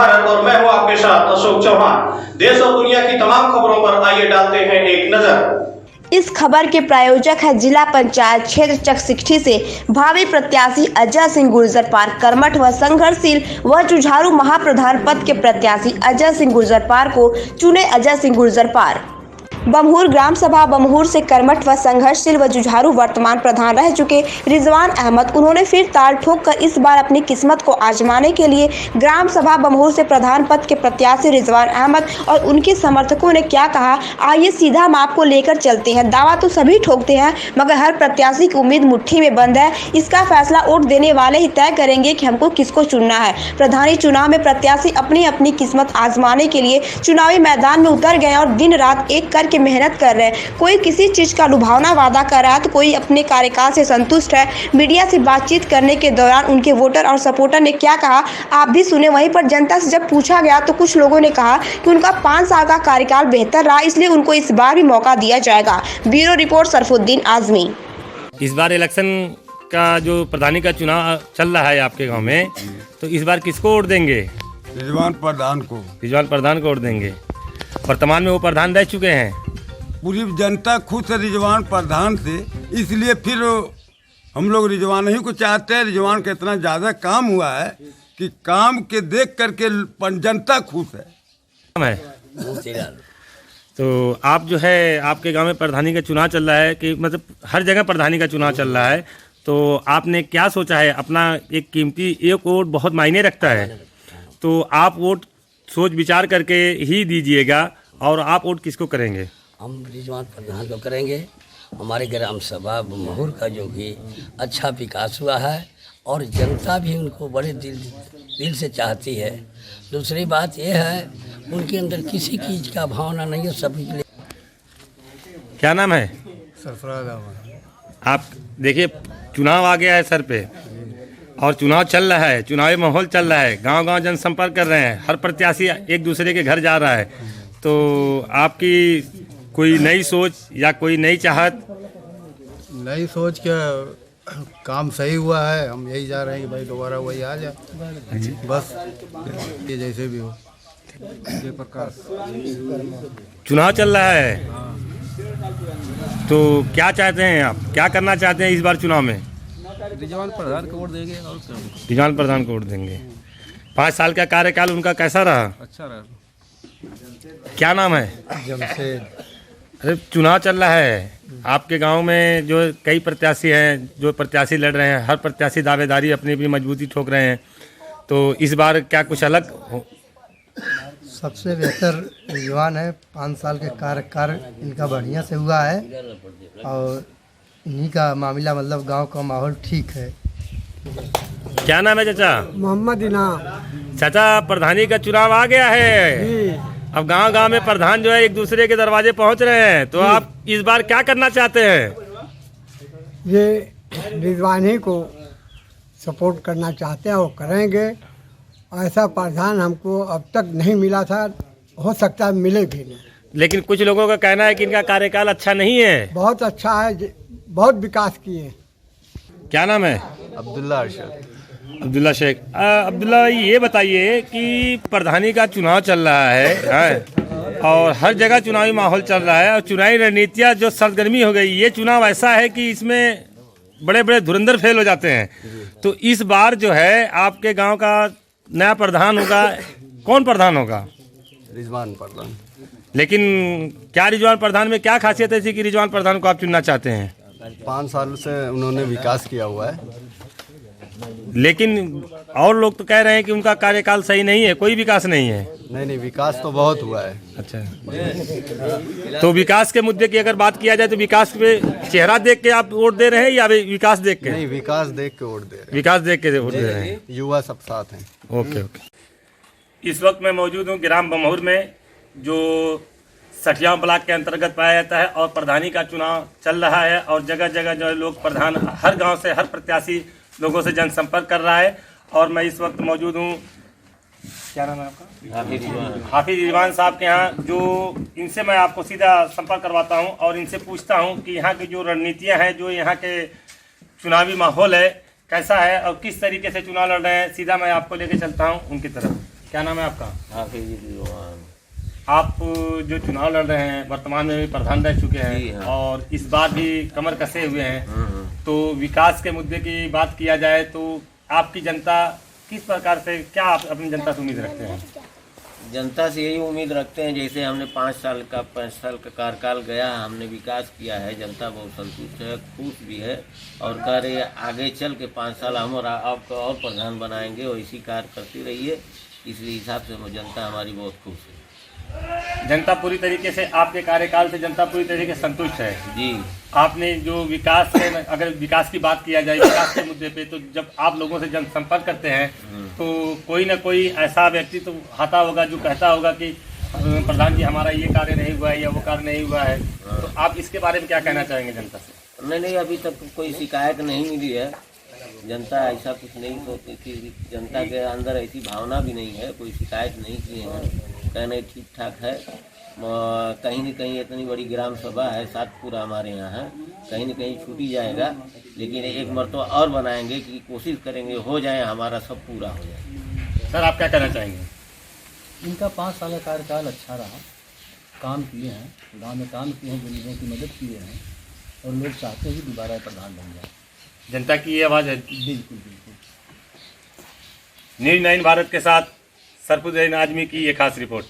भारत और मैं हूं आपके साथ अशोक चौहान। देश और दुनिया की तमाम खबरों पर आइए डालते हैं एक नजर। इस खबर के प्रायोजक है जिला पंचायत क्षेत्र चकसिकठी से भावी प्रत्याशी अजय सिंह गुर्जर पार कर्मठ व संघर्षशील व जुझारू महाप्रधान पद के प्रत्याशी अजय सिंह गुर्जर पार को चुने। अजय सिंह गुर्जर पार बमहूर ग्राम सभा बमहूर से कर्मठ व संघर्षशील व जुझारू वर्तमान प्रधान रह चुके रिजवान अहमद उन्होंने फिर ताल ठोक कर इस बार अपनी किस्मत को आजमाने के लिए ग्राम सभा बमहूर से प्रधान पद के प्रत्याशी रिजवान अहमद और उनके समर्थकों ने क्या कहा, आइए सीधा हम आपको लेकर चलते हैं। दावा तो सभी ठोकते हैं मगर हर प्रत्याशी की उम्मीद मुट्ठी में बंद है। इसका फैसला वोट देने वाले ही तय करेंगे कि हमको किसको चुनना है। प्रधानी चुनाव में प्रत्याशी अपनी अपनी किस्मत आजमाने के लिए चुनावी मैदान में उतर गए और दिन रात एक करके मेहनत कर रहे हैं। कोई किसी चीज का लुभावना वादा कर रहा है तो कोई अपने कार्यकाल से संतुष्ट है। मीडिया से बातचीत करने के दौरान उनके वोटर और सपोर्टर ने क्या कहा आप भी सुने। वहीं पर जनता से जब पूछा गया तो कुछ लोगों ने कहा कि उनका 5 साल का कार्यकाल बेहतर रहा, इसलिए उनको इस बार भी मौका दिया जाएगा। Bureau report Sarfuddin Azmi. इस बार इलेक्शन का जो प्रधानी का चुनाव चल रहा है आपके गांव में, तो इस बार किसको वोट देंगे? रिजवान प्रधान को। रिजवान प्रधान को वोट देंगे। वर्तमान में वो प्रधान रह चुके हैं। पूरी जनता खुश है रिजवान प्रधान से, इसलिए फिर हम लोग रिजवान ही को चाहते हैं। रिजवान का इतना ज़्यादा काम हुआ है कि काम के देख करके जनता खुश है। तो आप जो है आपके गांव में प्रधानी का चुनाव चल रहा है कि मतलब हर जगह प्रधानी का चुनाव चल रहा है, तो आपने क्या सोचा है? अपना एक कीमती एक वोट बहुत मायने रखता है, तो आप वोट सोच विचार करके ही दीजिएगा। और आप वोट किसको करेंगे? हम रिजवान प्रधान को करेंगे। हमारे ग्राम सभा बमहूर का जो भी अच्छा विकास हुआ है और जनता भी उनको बड़े दिल से चाहती है। दूसरी बात यह है उनके अंदर किसी चीज़ का भावना नहीं है, सभी के लिए। क्या नाम है? सरफराज अहमद। आप देखिए चुनाव आ गया है सर पे और चुनाव चल रहा है, चुनावी माहौल चल रहा है, गांव-गांव जनसंपर्क कर रहे हैं, हर प्रत्याशी एक दूसरे के घर जा रहा है, तो आपकी कोई नई सोच या कोई नई चाहत? नई सोच क्या, काम सही हुआ है, हम यही जा रहे हैं कि भाई दोबारा वही आ जाए बस, ये जैसे भी हो। जय प्रकाश। चुनाव चल रहा है तो क्या चाहते हैं आप, क्या करना चाहते हैं इस बार चुनाव में? रिजवान प्रधान को वोट देंगे और रिजवान प्रधान को वोट देंगे। 5 साल का कार्यकाल उनका कैसा रहा? अच्छा रहा। क्या नाम है? जमशेद। अरे चुनाव चल रहा है आपके गांव में, जो कई प्रत्याशी हैं, जो प्रत्याशी लड़ रहे हैं, हर प्रत्याशी दावेदारी अपनी अपनी मजबूती ठोक रहे हैं, तो इस बार क्या कुछ अलग हो? सबसे बेहतर रिजवान है। 5 साल के कार्यकाल इनका बढ़िया से हुआ है और इन्हीं का मामला मतलब गांव का माहौल ठीक है। क्या नाम है चाचा? मोहम्मद इनाम। चाचा प्रधानी का चुनाव आ गया है, अब गांव-गांव में प्रधान जो है एक दूसरे के दरवाजे पहुंच रहे हैं, तो आप इस बार क्या करना चाहते हैं? ये रिजवान ही को सपोर्ट करना चाहते हैं और करेंगे। ऐसा प्रधान हमको अब तक नहीं मिला था, हो सकता है मिले भी नहीं। लेकिन कुछ लोगों का कहना है कि इनका कार्यकाल अच्छा नहीं है। बहुत अच्छा है, बहुत विकास किए। क्या नाम है? अब्दुल्ला अरशद। अब्दुल्ला शेख। अब्दुल्ला ये बताइए कि प्रधानी का चुनाव चल रहा है और हर जगह चुनावी माहौल चल रहा है और चुनावी रणनीतियाँ जो सरगर्मी हो गई, ये चुनाव ऐसा है कि इसमें बड़े बड़े धुरंधर फेल हो जाते हैं, तो इस बार जो है आपके गांव का नया प्रधान होगा, कौन प्रधान होगा? रिजवान प्रधान। लेकिन क्या रिजवान प्रधान में क्या खासियत ऐसी कि रिजवान प्रधान को आप चुनना चाहते हैं? 5 साल से उन्होंने विकास किया हुआ है। लेकिन और लोग तो कह रहे हैं कि उनका कार्यकाल सही नहीं है, कोई विकास नहीं है। नहीं, विकास तो बहुत हुआ है। अच्छा, तो विकास के मुद्दे की अगर बात किया जाए तो विकास पे चेहरा देख के आप वोट दे रहे हैं या विकास देख के? नहीं, विकास देख के वोट दे रहे हैं। विकास देख के वोट दे रहे हैं। युवा सब साथ हैं। Okay okay. इस वक्त मैं मौजूद हूँ ग्राम बमहूर में, जो सठिया ब्लॉक के अंतर्गत पाया जाता है और प्रधानी का चुनाव चल रहा है और जगह जगह जो है लोग प्रधान, हर गाँव से हर प्रत्याशी लोगों से जनसंपर्क कर रहा है। और मैं इस वक्त मौजूद हूँ, क्या नाम है आपका? हाफिज रिजवान साहब के यहाँ, जो इनसे मैं आपको सीधा संपर्क करवाता हूँ और इनसे पूछता हूँ कि यहाँ की जो रणनीतियाँ हैं, जो यहाँ के चुनावी माहौल है कैसा है और किस तरीके से चुनाव लड़ रहे हैं। सीधा मैं आपको लेके चलता हूँ उनकी तरफ। क्या नाम है आपका? हाफिज रिजवान। आप जो चुनाव लड़ रहे हैं, वर्तमान में भी प्रधान रह चुके जी हैं हाँ। और इस बार भी कमर कसे हुए हैं, तो विकास के मुद्दे की बात किया जाए तो आपकी जनता किस प्रकार से, क्या आप अपनी जनता से उम्मीद रखते हैं? जनता से यही उम्मीद रखते हैं, जैसे हमने 5 साल का कार्यकाल गया, हमने विकास किया है, जनता बहुत संतुष्ट है, खुश भी है और कह रही है आगे चल के 5 साल हम और आपको और प्रधान बनाएंगे, वैसी कार्य करती रहिए। इसलिए हिसाब से जनता हमारी बहुत खुश है। जनता पूरी तरीके से आपके कार्यकाल से जनता पूरी तरीके से संतुष्ट है जी। आपने जो विकास है, अगर विकास की बात किया जाए विकास के मुद्दे पे, तो जब आप लोगों से जनसंपर्क करते हैं तो कोई ना कोई ऐसा व्यक्ति तो आता होगा जो कहता होगा कि प्रधान जी हमारा ये कार्य नहीं हुआ है या वो कार्य नहीं हुआ है, तो आप इसके बारे में क्या कहना चाहेंगे जनता से? नहीं, अभी तक कोई शिकायत नहीं मिली है। जनता ऐसा कुछ नहीं सोचती थी, जनता के अंदर ऐसी भावना भी नहीं है, कोई शिकायत नहीं की है, कहने ठीक ठाक है। कहीं न कहीं इतनी बड़ी ग्राम सभा है, सातपुरा हमारे यहाँ है, कहीं न कहीं छूट ही जाएगा, लेकिन एक मरतबा और बनाएंगे कि कोशिश करेंगे हो जाए, हमारा सब पूरा हो जाए। सर आप क्या कहना चाहेंगे? इनका 5 साल का कार्यकाल अच्छा रहा, काम किए हैं, गांव में काम किए हैं, गरीबों की मदद किए हैं और लोग चाहते हैं कि दोबारा प्रधान बन जाए। जनता की ये आवाज़ है। बिल्कुल बिल्कुल। न्यूज़ 9 भारत के साथ सरफुद्दीन आजमी की ये खास रिपोर्ट।